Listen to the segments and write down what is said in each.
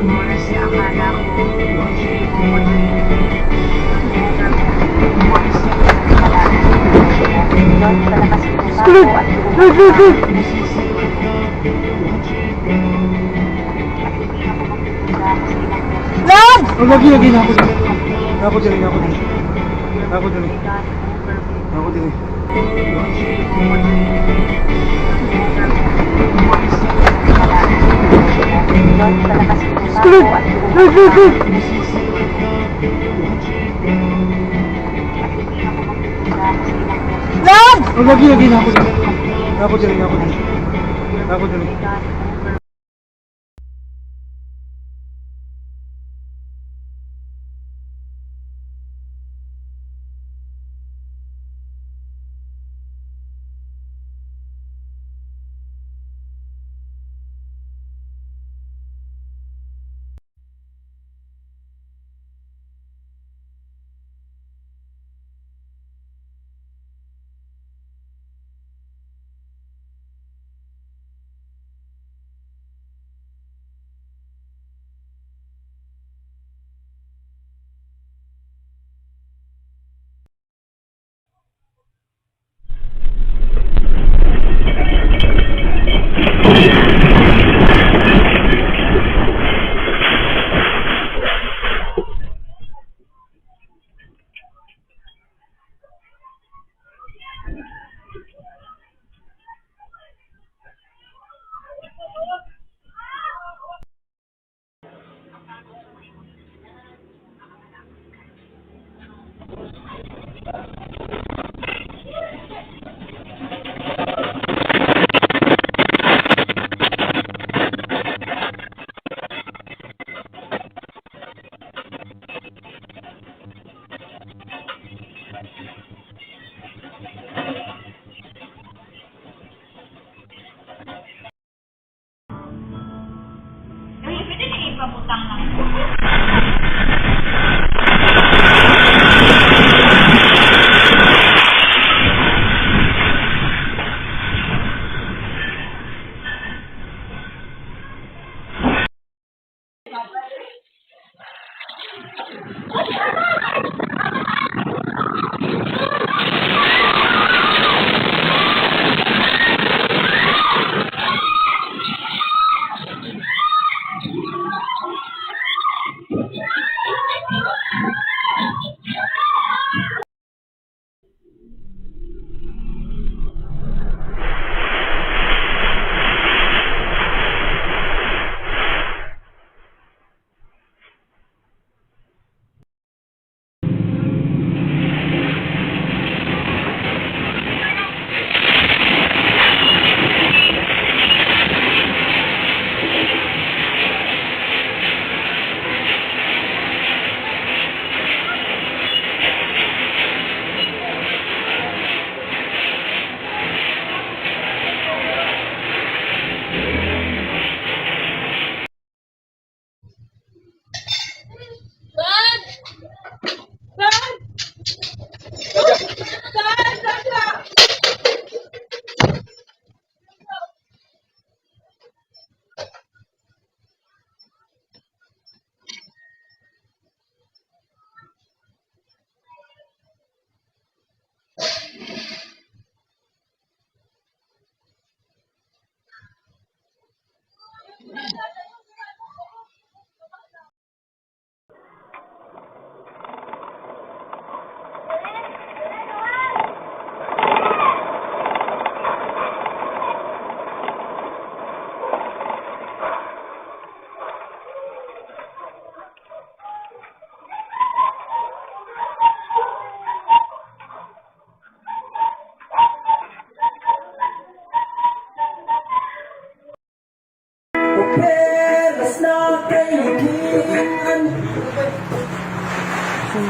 Kasi akala ko Lord! Oh, lagi na ako dito. Ako dito. Lord! Oh, lagi na ako dito. Ako dito. pwede na ipabutang lang.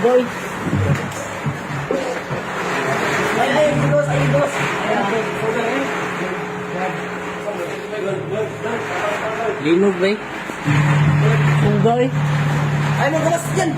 Sunggoy. Ay, Igos. Linog ba eh? Sunggoy. Ay, magalas dyan.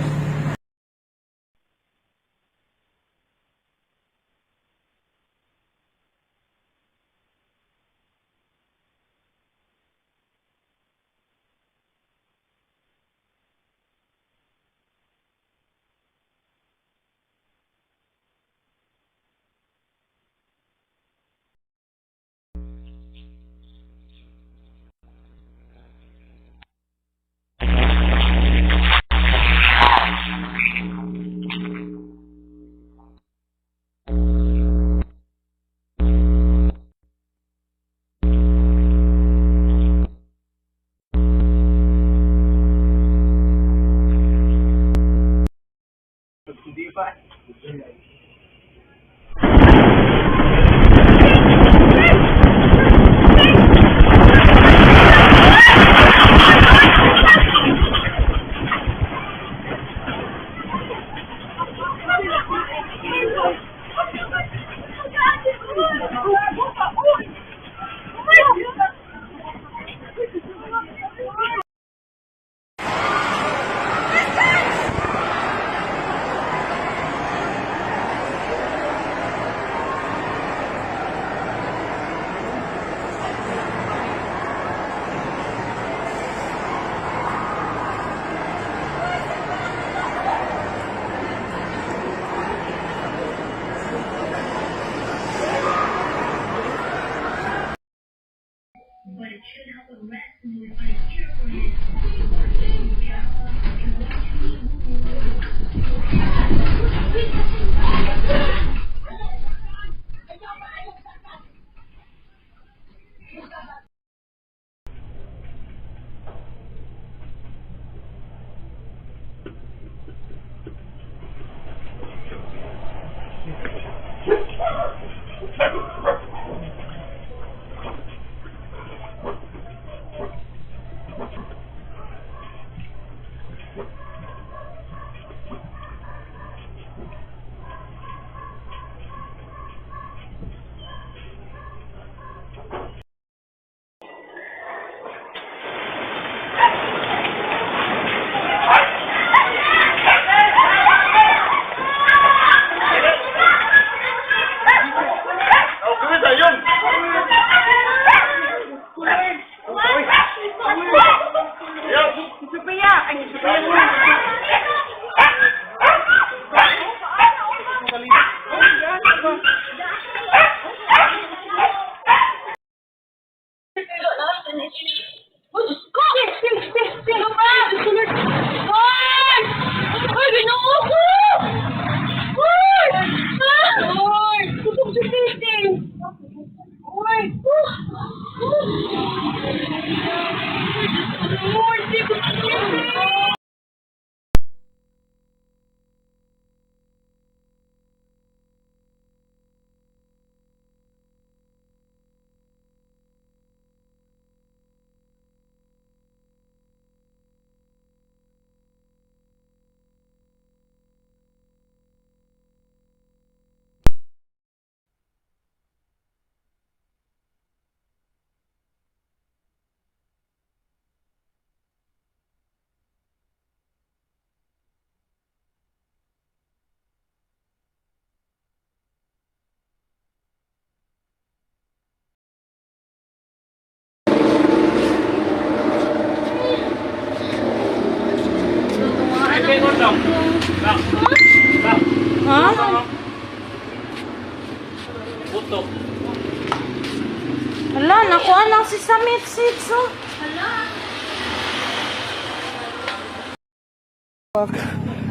Sophia! Ay, Sophia mo! Ha? Putok. Hala, nakuha lang si Samit Sits, oh.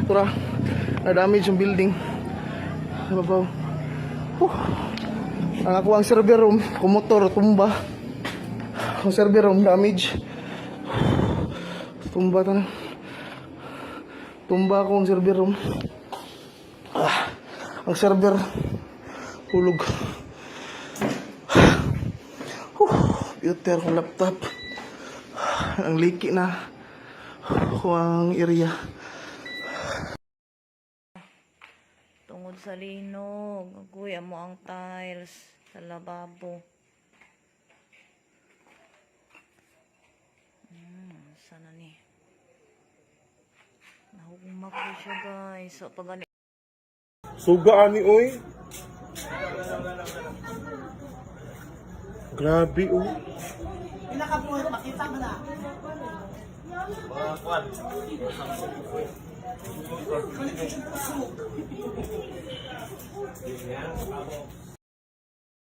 Tura, na-damage yung building. Nababaw. Ang ako ang server room, kumotor, tumba. Ang server room, damage. Tumba ta na. Tumba ako ang server room. Ang server, hulog. Computer kong laptop. Ang leaky na. Ang area. Tungod sa linog, aguya mo ang tiles sa lababo. Sana ni. Nahugmak ko siya, guys. So, pag ano. Suga ani oy. Grabe oh. Pinakabuhat, makita mo na.